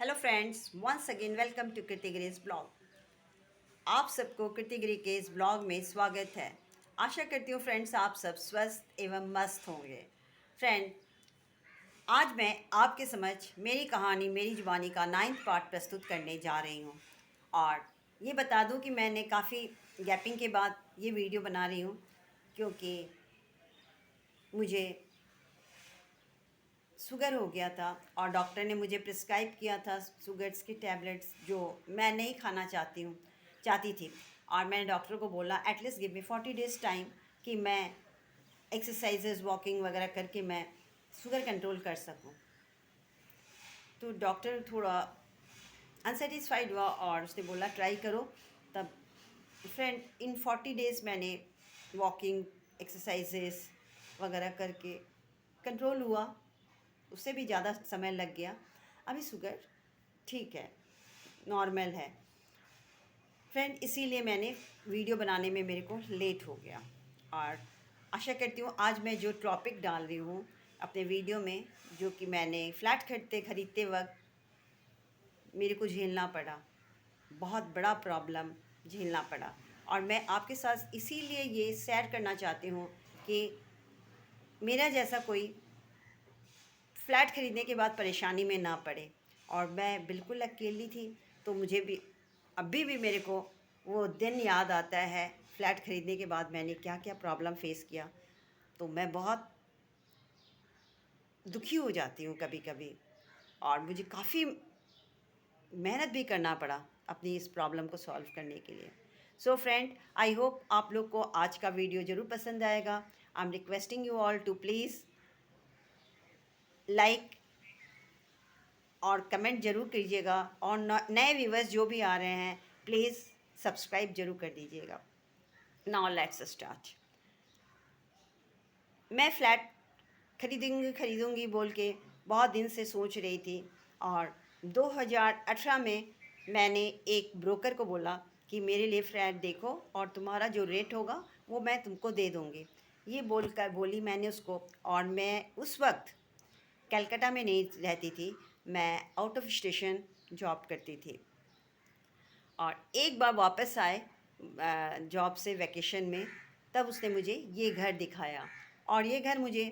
Hello friends, once again welcome to Kritigiri's blog. आप सबको कृतिगिरी के इस ब्लॉग में स्वागत है। आशा करती हूँ फ्रेंड्स आप सब स्वस्थ एवं मस्त होंगे। फ्रेंड, आज मैं आपके समझ मेरी कहानी मेरी जुबानी का 9th पार्ट प्रस्तुत करने जा रही हूँ। और ये बता दूँ कि मैंने काफ़ी गैपिंग के बाद ये वीडियो बना रही हूँ, क्योंकि मुझे शुगर हो गया था और डॉक्टर ने मुझे प्रिस्क्राइब किया था शुगर्स की टैबलेट्स, जो मैं नहीं खाना चाहती थी। और मैंने डॉक्टर को बोला at least give me 40 days time कि मैं एक्सरसाइजेज वॉकिंग वगैरह करके मैं शुगर कंट्रोल कर सकूं। तो डॉक्टर थोड़ा अनसेटिस्फाइड हुआ और उसने बोला ट्राई करो। तब फ्रेंड इन 40 डेज़ मैंने वॉकिंग एक्सरसाइजेस वगैरह करके कंट्रोल हुआ। उससे भी ज़्यादा समय लग गया। अभी शुगर ठीक है, नॉर्मल है। फ्रेंड, इसीलिए मैंने वीडियो बनाने में मेरे को लेट हो गया। और आशा करती हूँ आज मैं जो टॉपिक डाल रही हूँ अपने वीडियो में, जो कि मैंने फ्लैट खरीदते वक्त मेरे को झेलना पड़ा, बहुत बड़ा प्रॉब्लम झेलना पड़ा। और मैं आपके साथ इसीलिए ये शेयर करना चाहती हूँ कि मेरा जैसा कोई फ्लैट ख़रीदने के बाद परेशानी में ना पड़े। और मैं बिल्कुल अकेली थी, तो मुझे भी अभी भी मेरे को वो दिन याद आता है फ्लैट ख़रीदने के बाद मैंने क्या क्या प्रॉब्लम फेस किया। तो मैं बहुत दुखी हो जाती हूँ कभी कभी, और मुझे काफ़ी मेहनत भी करना पड़ा अपनी इस प्रॉब्लम को सॉल्व करने के लिए। सो फ्रेंड, आई होप आप लोग को आज का वीडियो ज़रूर पसंद आएगा। I am requesting you all to please like और कमेंट ज़रूर कीजिएगा, और नए व्यूवर्स जो भी आ रहे हैं प्लीज़ सब्सक्राइब ज़रूर कर दीजिएगा। Now let's start. मैं फ़्लैट खरीदूँगी बोल के बहुत दिन से सोच रही थी, और 2018 में मैंने एक ब्रोकर को बोला कि मेरे लिए फ्लैट देखो और तुम्हारा जो रेट होगा वो मैं तुमको दे दूँगी। ये बोली मैंने उसको। और मैं उस वक्त कलकत्ता में नहीं रहती थी, मैं आउट ऑफ स्टेशन जॉब करती थी। और एक बार वापस आए जॉब से वैकेशन में, तब उसने मुझे ये घर दिखाया, और ये घर मुझे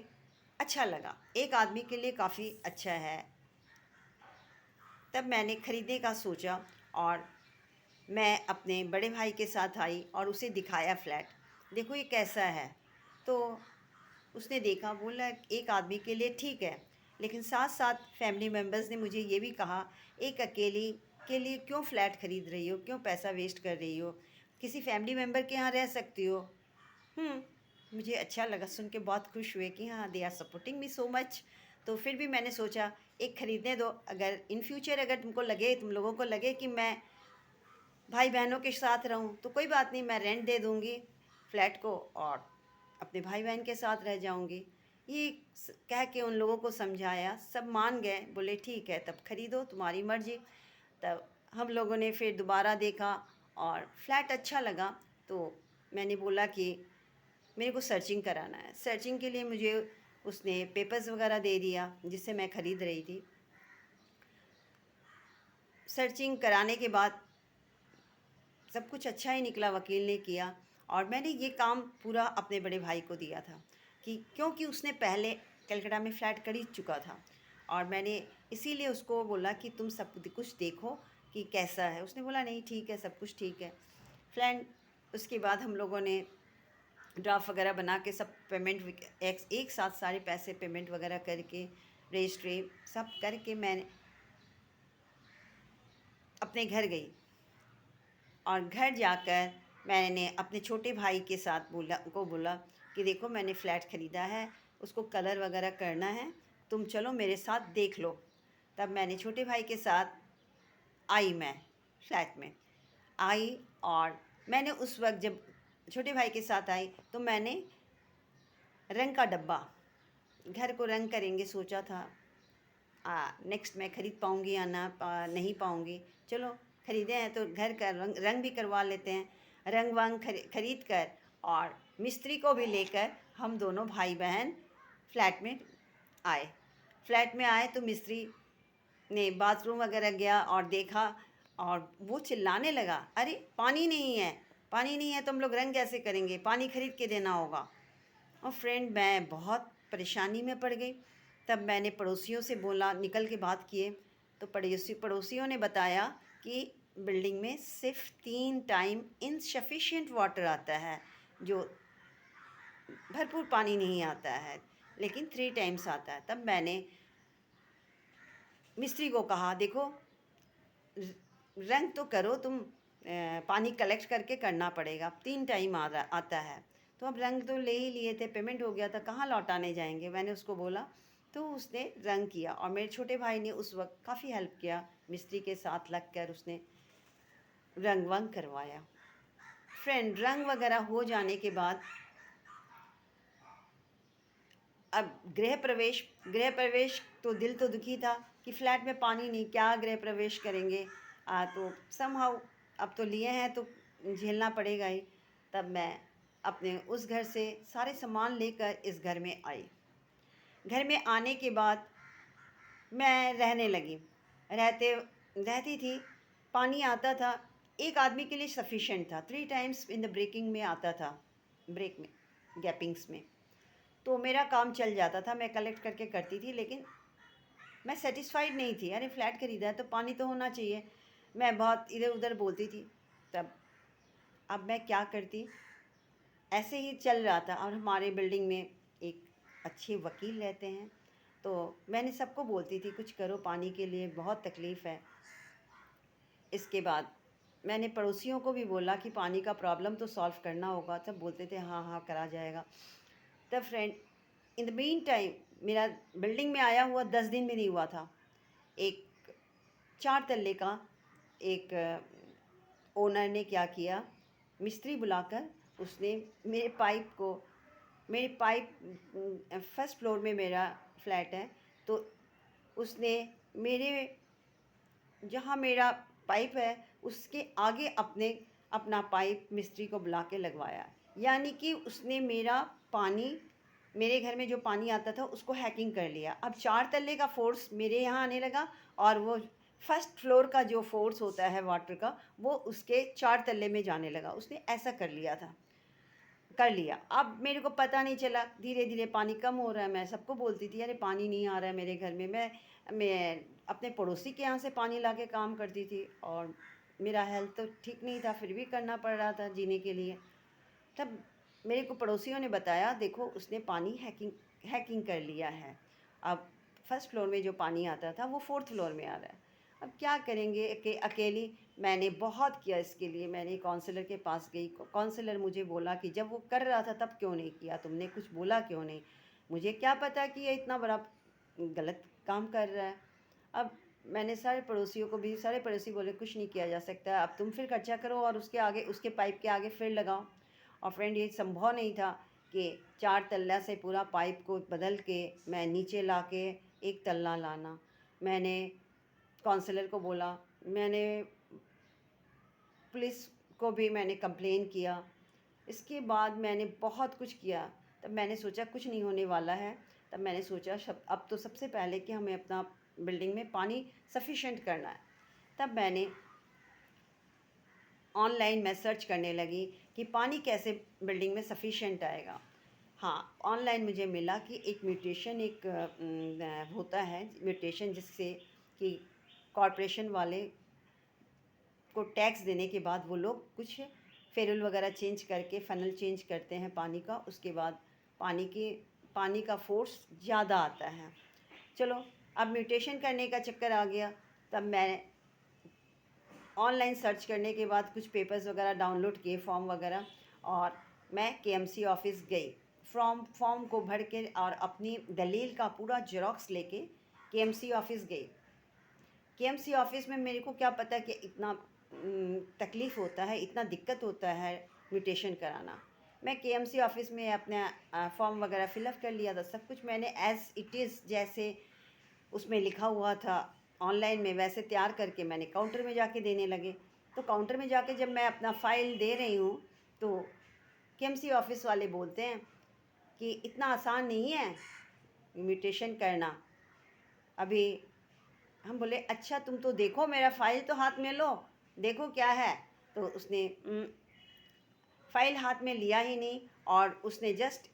अच्छा लगा, एक आदमी के लिए काफ़ी अच्छा है। तब मैंने ख़रीदने का सोचा, और मैं अपने बड़े भाई के साथ आई और उसे दिखाया फ्लैट, देखो ये कैसा है। तो उसने देखा, बोला एक आदमी के लिए ठीक है, लेकिन साथ साथ फैमिली मेम्बर्स ने मुझे ये भी कहा, एक अकेली के लिए क्यों फ़्लैट ख़रीद रही हो, क्यों पैसा वेस्ट कर रही हो, किसी फैमिली मेम्बर के यहाँ रह सकती हो। मुझे अच्छा लगा, सुन के बहुत खुश हुए कि हाँ they are supporting me so much. तो फिर भी मैंने सोचा एक ख़रीदने दो, अगर इन फ्यूचर अगर तुम लोगों को लगे कि मैं भाई बहनों के साथ रहूं तो कोई बात नहीं, मैं रेंट दे दूंगी फ्लैट को और अपने भाई बहन के साथ रह जाऊंगी। ये कह के उन लोगों को समझाया, सब मान गए, बोले ठीक है तब खरीदो, तुम्हारी मर्ज़ी। तब हम लोगों ने फिर दोबारा देखा और फ्लैट अच्छा लगा। तो मैंने बोला कि मेरे को सर्चिंग कराना है। सर्चिंग के लिए मुझे उसने पेपर्स वगैरह दे दिया जिससे मैं ख़रीद रही थी। सर्चिंग कराने के बाद सब कुछ अच्छा ही निकला, वकील ने किया। और मैंने ये काम पूरा अपने बड़े भाई को दिया था, कि क्योंकि उसने पहले कलकत्ता में फ़्लैट खरीद चुका था। और मैंने इसीलिए उसको बोला कि तुम सब कुछ देखो कि कैसा है। उसने बोला नहीं ठीक है, सब कुछ ठीक है। फ्रेंड, उसके बाद हम लोगों ने ड्राफ्ट वगैरह बना के सब पेमेंट एक साथ सारे पैसे पेमेंट वगैरह करके रजिस्ट्री सब करके मैं अपने घर गई। और घर जाकर मैंने अपने छोटे भाई के साथ बोला कि देखो मैंने फ़्लैट ख़रीदा है, उसको कलर वगैरह करना है, तुम चलो मेरे साथ देख लो। तब मैंने छोटे भाई के साथ आई, मैं फ्लैट में आई। और मैंने उस वक्त जब छोटे भाई के साथ आई तो मैंने रंग का डब्बा, घर को रंग करेंगे सोचा था। नेक्स्ट मैं ख़रीद पाऊँगी या नहीं पाऊँगी, चलो ख़रीदे हैं तो घर का रंग भी करवा लेते हैं। रंग वंग खरीद कर और मिस्त्री को भी लेकर हम दोनों भाई बहन फ्लैट में आए। फ्लैट में आए तो मिस्त्री ने बाथरूम वगैरह गया और देखा, और वो चिल्लाने लगा, अरे पानी नहीं है, पानी नहीं है तो हम लोग रंग कैसे करेंगे, पानी खरीद के देना होगा। और फ्रेंड मैं बहुत परेशानी में पड़ गई। तब मैंने पड़ोसियों से बोला, निकल के बात किए, तो पड़ोसियों ने बताया कि बिल्डिंग में सिर्फ 3 टाइम इनसफिशिएंट वाटर आता है, जो भरपूर पानी नहीं आता है, लेकिन 3 टाइम्स आता है। तब मैंने मिस्त्री को कहा, देखो रंग तो करो तुम, पानी कलेक्ट करके करना पड़ेगा, 3 टाइम आता है। तो अब रंग तो ले ही लिए थे, पेमेंट हो गया था, कहाँ लौटाने जाएंगे, मैंने उसको बोला। तो उसने रंग किया, और मेरे छोटे भाई ने उस वक्त काफ़ी हेल्प किया, मिस्त्री के साथ लग कर उसने रंग वंग करवाया। फ्रेंड रंग वगैरह हो जाने के बाद अब गृह प्रवेश तो दिल तो दुखी था कि फ्लैट में पानी नहीं, क्या गृह प्रवेश करेंगे। तो समहाउ अब तो लिए हैं तो झेलना पड़ेगा ही। तब मैं अपने उस घर से सारे सामान लेकर इस घर में आई। घर में आने के बाद मैं रहने लगी। रहती थी, पानी आता था, एक आदमी के लिए सफिशेंट था, 3 टाइम्स इन द ब्रेकिंग में आता था, ब्रेक में, गैपिंग्स में। तो मेरा काम चल जाता था, मैं कलेक्ट करके करती थी, लेकिन मैं सेटिस्फाइड नहीं थी। अरे फ्लैट खरीदा है तो पानी तो होना चाहिए। मैं बहुत इधर उधर बोलती थी। तब अब मैं क्या करती, ऐसे ही चल रहा था। और हमारे बिल्डिंग में एक अच्छे वकील रहते हैं, तो मैंने सबको बोलती थी, कुछ करो, पानी के लिए बहुत तकलीफ़ है। इसके बाद मैंने पड़ोसियों को भी बोला कि पानी का प्रॉब्लम तो सॉल्व करना होगा। सब बोलते थे हाँ हाँ करा जाएगा। तब friend in the mean time मेरा बिल्डिंग में आया हुआ 10 दिन भी नहीं हुआ था, एक 4 तल्ले का एक ओनर ने क्या किया, मिस्त्री बुलाकर उसने मेरे पाइप, फर्स्ट फ्लोर में मेरा फ्लैट है, तो उसने मेरे जहाँ मेरा पाइप है उसके आगे अपना पाइप मिस्त्री को बुला के लगवाया। यानी कि उसने मेरे घर में जो पानी आता था उसको हैकिंग कर लिया। अब 4 तल्ले का फोर्स मेरे यहाँ आने लगा, और वो फर्स्ट फ्लोर का जो फोर्स होता है वाटर का, वो उसके 4 तल्ले में जाने लगा। उसने ऐसा कर लिया। अब मेरे को पता नहीं चला, धीरे धीरे पानी कम हो रहा है। मैं सबको बोलती थी, अरे पानी नहीं आ रहा है मेरे घर में। मैं अपने पड़ोसी के यहाँ से पानी ला के काम करती थी, और मेरा हेल्थ तो ठीक नहीं था, फिर भी करना पड़ रहा था जीने के लिए। तब मेरे को पड़ोसियों ने बताया, देखो उसने पानी हैकिंग कर लिया है। अब फर्स्ट फ्लोर में जो पानी आता था वो फोर्थ फ्लोर में आ रहा है। अब क्या करेंगे, अकेली। मैंने बहुत किया इसके लिए, मैंने काउंसलर के पास गई। काउंसलर मुझे बोला कि जब वो कर रहा था तब क्यों नहीं किया, तुमने कुछ बोला क्यों नहीं। मुझे क्या पता कि ये इतना बड़ा गलत काम कर रहा है। अब मैंने सारे पड़ोसी बोले कुछ नहीं किया जा सकता, अब तुम फिर खर्चा करो और उसके पाइप के आगे फिर लगाओ। और फ्रेंड ये संभव नहीं था कि 4 तल्ला से पूरा पाइप को बदल के मैं नीचे ला के 1 तल्ला लाना। मैंने काउंसलर को बोला, मैंने पुलिस को भी मैंने कंप्लेन किया। इसके बाद मैंने बहुत कुछ किया। तब मैंने सोचा कुछ नहीं होने वाला है। तब मैंने सोचा अब तो सबसे पहले कि हमें अपना बिल्डिंग में पानी सफिशेंट करना है। तब मैंने ऑनलाइन मैं सर्च करने लगी कि पानी कैसे बिल्डिंग में सफिशेंट आएगा। हाँ, ऑनलाइन मुझे मिला कि एक होता है म्यूटेशन, जिससे कि कॉरपोरेशन वाले को टैक्स देने के बाद वो लोग कुछ फेरुल वगैरह चेंज करके फनल चेंज करते हैं पानी का। उसके बाद पानी का फोर्स ज़्यादा आता है। चलो, अब म्यूटेशन करने का चक्कर आ गया। तब मैं ऑनलाइन सर्च करने के बाद कुछ पेपर्स वगैरह डाउनलोड किए, फॉर्म वगैरह, और मैं केएमसी ऑफिस गई। फॉर्म को भर के और अपनी दलील का पूरा जेरॉक्स लेके केएमसी ऑफिस गई। केएमसी ऑफिस में मेरे को क्या पता कि इतना तकलीफ़ होता है, इतना दिक्कत होता है म्यूटेशन कराना। मैं केएमसी ऑफिस में अपना फॉर्म वगैरह फिलअप कर लिया था। सब कुछ मैंने एज़ इट इज़, जैसे उसमें लिखा हुआ था ऑनलाइन में, वैसे तैयार करके मैंने काउंटर में जाके देने लगे। तो काउंटर में जाके जब मैं अपना फ़ाइल दे रही हूँ, तो केएमसी ऑफिस वाले बोलते हैं कि इतना आसान नहीं है म्यूटेशन करना। अभी हम बोले अच्छा तुम तो देखो, मेरा फ़ाइल तो हाथ में लो, देखो क्या है। तो उसने फ़ाइल हाथ में लिया ही नहीं, और उसने जस्ट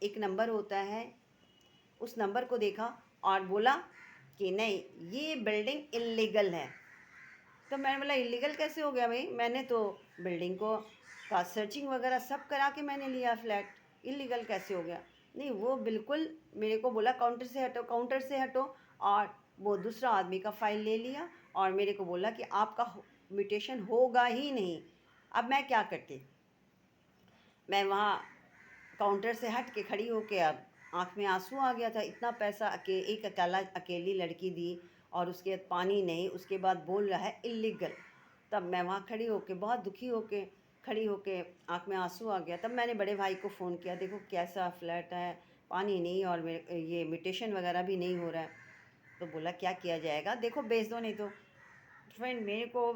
एक नंबर होता है, उस नंबर को देखा और बोला कि नहीं, ये बिल्डिंग इल्लीगल है। तो मैंने बोला इल्लीगल कैसे हो गया भाई, मैंने तो बिल्डिंग को का सर्चिंग वगैरह सब करा के मैंने लिया फ्लैट, इल्लीगल कैसे हो गया। नहीं, वो बिल्कुल मेरे को बोला काउंटर से हटो, काउंटर से हटो, और वो दूसरा आदमी का फ़ाइल ले लिया और मेरे को बोला कि आपका म्यूटेशन होगा ही नहीं। अब मैं क्या करती, मैं वहाँ काउंटर से हट के खड़ी होके, अब आँख में आंसू आ गया था, इतना पैसा एक अकेली लड़की दी, और उसके बाद पानी नहीं, उसके बाद बोल रहा है इल्लीगल। तब मैं वहाँ खड़ी होके बहुत दुखी होके खड़ी होके, आँख में आंसू आ गया। तब मैंने बड़े भाई को फ़ोन किया, देखो कैसा फ्लैट है, पानी नहीं और मेरे ये म्यूटेशन वगैरह भी नहीं हो रहा है। तो बोला क्या किया जाएगा, देखो बेच दो, नहीं तो। फ्रेंड, मेरे को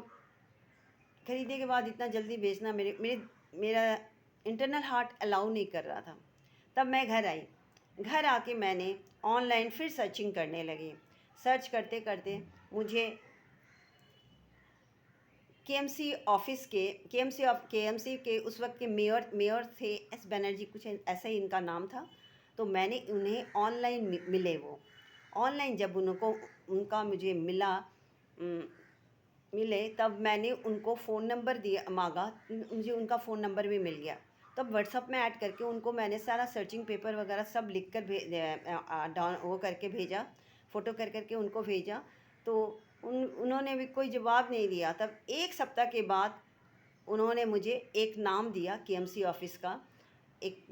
खरीदने के बाद इतना जल्दी बेचना मेरे मेरे मेरा इंटरनल हार्ट अलाउ नहीं कर रहा था। तब मैं घर आई, घर आके मैंने ऑनलाइन फिर सर्चिंग करने लगी। सर्च करते करते मुझे केएमसी के उस वक्त के मेयर थे, एस बनर्जी, कुछ ऐसा ही इनका नाम था। तो मैंने उन्हें ऑनलाइन मिले, वो ऑनलाइन जब उनको उनका मुझे मिले, तब मैंने उनको फ़ोन नंबर दिया, मांगा, मुझे उनका फ़ोन नंबर भी मिल गया। तब व्हाट्सअप में ऐड करके उनको मैंने सारा सर्चिंग पेपर वगैरह सब लिख कर डाउन वो करके भेजा, फ़ोटो कर करके उनको भेजा। तो उन्होंने भी कोई जवाब नहीं दिया। तब एक सप्ताह के बाद उन्होंने मुझे एक नाम दिया केएमसी ऑफ़िस का, एक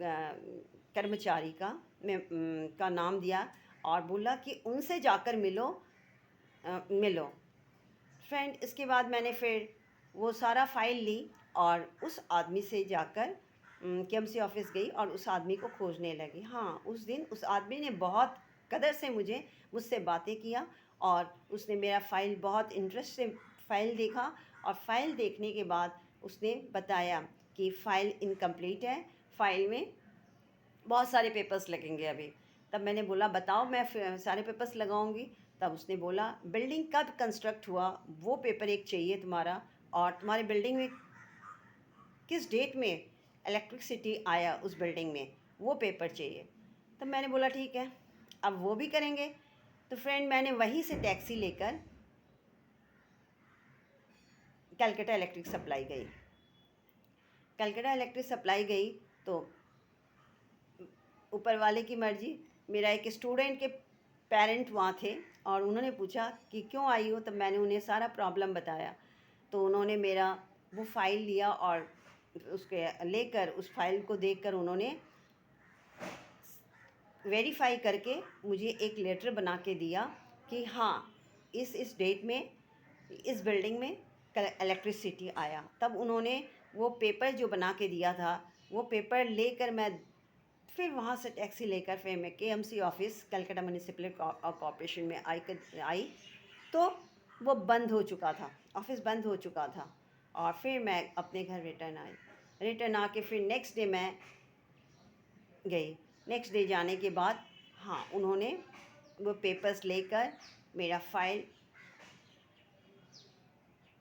कर्मचारी का, का नाम दिया, और बोला कि उनसे जाकर मिलो। फ्रेंड, इसके बाद मैंने फिर वो सारा फ़ाइल ली और उस आदमी से जाकर केएमसी ऑफ़िस गई और उस आदमी को खोजने लगी। हाँ, उस दिन उस आदमी ने बहुत कदर से मुझसे बातें किया, और उसने मेरा फ़ाइल बहुत इंटरेस्ट से फ़ाइल देखा, और फ़ाइल देखने के बाद उसने बताया कि फ़ाइल इनकम्प्लीट है, फ़ाइल में बहुत सारे पेपर्स लगेंगे अभी। तब मैंने बोला बताओ, मैं सारे पेपर्स लगाऊंगी। तब उसने बोला बिल्डिंग कब कंस्ट्रक्ट हुआ वो पेपर एक चाहिए तुम्हारा, और तुम्हारी बिल्डिंग में किस डेट में इलेक्ट्रिसिटी आया उस बिल्डिंग में, वो पेपर चाहिए। तब मैंने बोला ठीक है, अब वो भी करेंगे। तो फ्रेंड, मैंने वहीं से टैक्सी लेकर कलकत्ता इलेक्ट्रिक सप्लाई गई। कलकत्ता इलेक्ट्रिक सप्लाई गई तो ऊपर वाले की मर्ज़ी, मेरा एक स्टूडेंट के पेरेंट वहाँ थे, और उन्होंने पूछा कि क्यों आई हो। तब मैंने उन्हें सारा प्रॉब्लम बताया। तो उन्होंने मेरा वो फ़ाइल लिया, और उसके लेकर उस फाइल को देखकर उन्होंने वेरीफाई करके मुझे एक लेटर बना के दिया कि हाँ, इस डेट में इस बिल्डिंग में इलेक्ट्रिसिटी आया। तब उन्होंने वो पेपर जो बना के दिया था, वो पेपर लेकर मैं फिर वहाँ से टैक्सी लेकर फिर मैं KMC office Calcutta municipal corporation में आई। तो वो बंद हो चुका था, ऑफ़िस बंद हो चुका था, और फिर मैं अपने घर रिटर्न आई। रिटर्न आके फिर नेक्स्ट डे मैं गई। नेक्स्ट डे जाने के बाद हाँ, उन्होंने वो पेपर्स लेकर मेरा फ़ाइल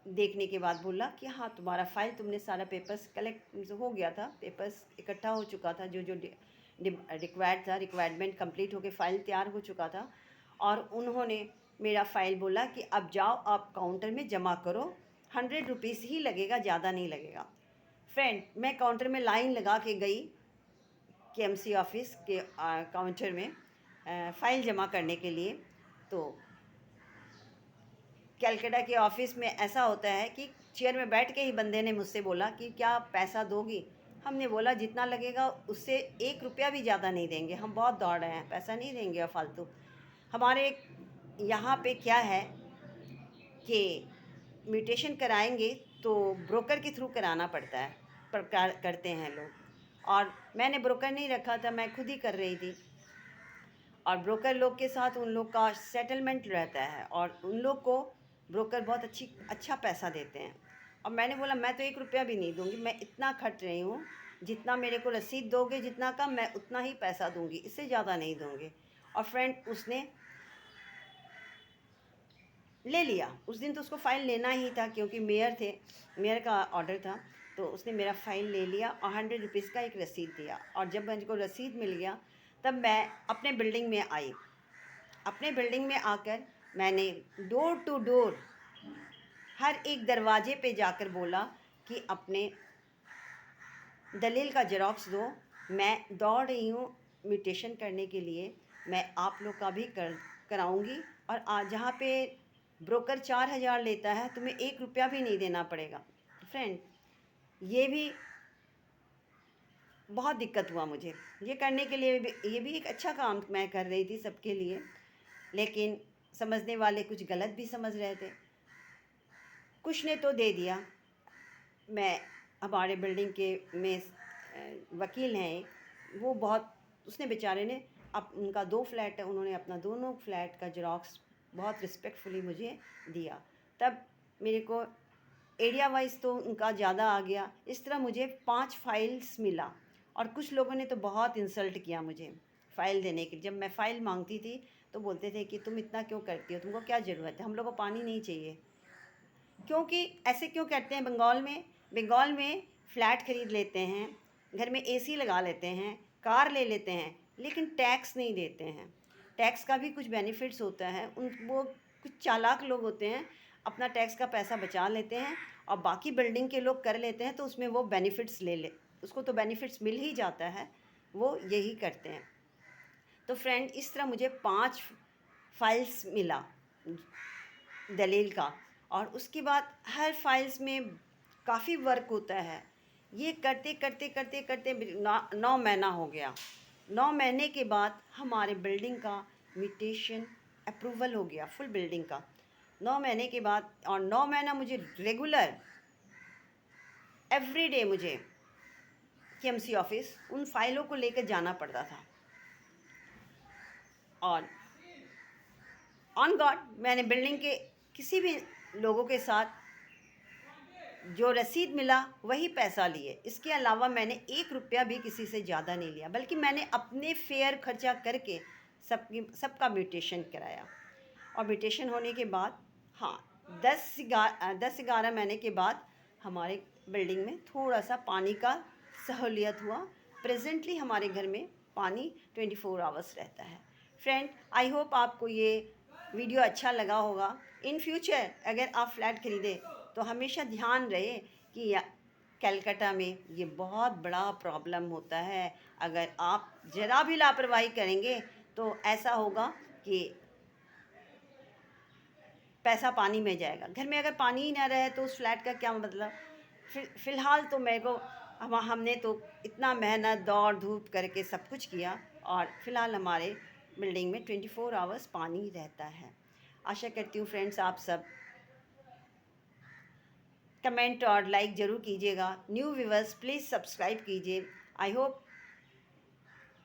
देखने के बाद बोला कि हाँ, तुम्हारा फ़ाइल, तुमने सारा पेपर्स कलेक्ट हो गया था, पेपर्स इकट्ठा हो चुका था, जो जो रिक्वायर्ड था, रिक्वायरमेंट कंप्लीट होकर फ़ाइल तैयार हो चुका था। और उन्होंने मेरा फ़ाइल बोला कि अब जाओ, आप काउंटर में जमा करो, 100 रुपीज़ ही लगेगा, ज़्यादा नहीं लगेगा। फ्रेंड, मैं काउंटर में लाइन लगा के गई केएमसी ऑफ़िस के काउंटर में फ़ाइल जमा करने के लिए। तो कलकत्ता के ऑफ़िस में ऐसा होता है कि चेयर में बैठ के ही बंदे ने मुझसे बोला कि क्या आप पैसा दोगी। हमने बोला जितना लगेगा उससे 1 रुपया भी ज़्यादा नहीं देंगे, हम बहुत दौड़ रहे हैं, पैसा नहीं देंगे और फालतू। हमारे यहाँ पे क्या है कि म्यूटेशन कराएंगे तो ब्रोकर के थ्रू कराना पड़ता है, पर करते हैं लोग, और मैंने ब्रोकर नहीं रखा था, मैं खुद ही कर रही थी। और ब्रोकर लोग के साथ उन लोग का सेटलमेंट रहता है, और उन लोग को ब्रोकर बहुत अच्छा पैसा देते हैं। और मैंने बोला मैं तो 1 रुपया भी नहीं दूंगी, मैं इतना खट रही हूँ, जितना मेरे को रसीद दोगे जितना का, मैं उतना ही पैसा दूंगी, इससे ज़्यादा नहीं दूंगी। और फ्रेंड, उसने ले लिया। उस दिन तो उसको फ़ाइल लेना ही था क्योंकि मेयर थे, मेयर का ऑर्डर था, तो उसने मेरा फ़ाइल ले लिया और 100 रुपीज़ का एक रसीद दिया। और जब मुझको रसीद मिल गया तब मैं अपने बिल्डिंग में आई। अपने बिल्डिंग में आकर मैंने डोर टू डोर हर एक दरवाजे पे जाकर बोला कि अपने दलील का ज़ेरॉक्स दो, मैं दौड़ रही हूँ म्यूटेशन करने के लिए, मैं आप लोग का भी कराऊँगी। और जहाँ पे ब्रोकर 4,000 लेता है तुम्हें 1 रुपया भी नहीं देना पड़ेगा। फ्रेंड, ये भी बहुत दिक्कत हुआ मुझे ये करने के लिए भी। ये भी एक अच्छा काम मैं कर रही थी सबके लिए, लेकिन समझने वाले कुछ गलत भी समझ रहे थे। कुछ ने तो दे दिया। मैं हमारे बिल्डिंग के में वकील हैं एक, वो बहुत, उसने बेचारे ने उनका 2 फ्लैट है, उन्होंने अपना दोनों फ्लैट का ज़ेरॉक्स बहुत रिस्पेक्टफुली मुझे दिया। तब मेरे को एरिया वाइज तो उनका ज़्यादा आ गया। इस तरह मुझे 5 फाइल्स मिला। और कुछ लोगों ने तो बहुत इंसल्ट किया मुझे फ़ाइल देने की। जब मैं फ़ाइल मांगती थी तो बोलते थे कि तुम इतना क्यों करती हो, तुमको क्या ज़रूरत है, हम लोग को पानी नहीं चाहिए। क्योंकि ऐसे क्यों करते हैं बंगाल में फ़्लैट ख़रीद लेते हैं, घर में एसी लगा लेते हैं, कार ले लेते हैं, लेकिन टैक्स नहीं देते हैं। टैक्स का भी कुछ बेनिफिट्स होता है। वो कुछ चालाक लोग होते हैं, अपना टैक्स का पैसा बचा लेते हैं और बाकी बिल्डिंग के लोग कर लेते हैं, तो उसमें वो बेनिफिट्स उसको तो बेनिफिट्स मिल ही जाता है, वो यही करते हैं। तो फ्रेंड, इस तरह मुझे 5 फाइल्स मिला दलील का। और उसके बाद हर फाइल्स में काफ़ी वर्क होता है। ये करते करते करते करते 9 महीना हो गया। 9 महीने के बाद हमारे बिल्डिंग का म्यूटेशन अप्रूवल हो गया, फुल बिल्डिंग का 9 महीने के बाद। और 9 महीना मुझे रेगुलर एवरीडे मुझे केएमसी ऑफिस उन फाइलों को लेकर जाना पड़ता था। और ऑन गॉड, मैंने बिल्डिंग के किसी भी लोगों के साथ जो रसीद मिला वही पैसा लिए। इसके अलावा मैंने 1 रुपया भी किसी से ज़्यादा नहीं लिया, बल्कि मैंने अपने फेयर खर्चा करके सबका म्यूटेशन कराया। और म्यूटेशन होने के बाद, हाँ, 10-11 महीने के बाद हमारे बिल्डिंग में थोड़ा सा पानी का सहूलियत हुआ। प्रेजेंटली हमारे घर में पानी 24 आवर्स रहता है। फ्रेंड, आई होप आपको ये वीडियो अच्छा लगा होगा। इन फ्यूचर अगर आप फ्लैट ख़रीदें तो हमेशा ध्यान रहे कि कलकत्ता में ये बहुत बड़ा प्रॉब्लम होता है। अगर आप ज़रा भी लापरवाही करेंगे तो ऐसा होगा कि पैसा पानी में जाएगा। घर में अगर पानी ही ना रहे तो उस फ्लैट का क्या मतलब। फ़िलहाल तो मेरे को हमने तो इतना मेहनत दौड़ धूप करके सब कुछ किया, और फ़िलहाल हमारे बिल्डिंग में 24 आवर्स पानी रहता है। आशा करती हूँ फ्रेंड्स, आप सब कमेंट और लाइक ज़रूर कीजिएगा। न्यू व्यूअर्स प्लीज़ सब्सक्राइब कीजिए। आई होप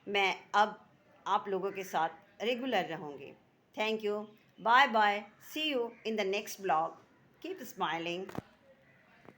मैं अब आप लोगों के साथ रेगुलर रहूँगी। Thank you, bye bye, see you in the next blog, keep smiling.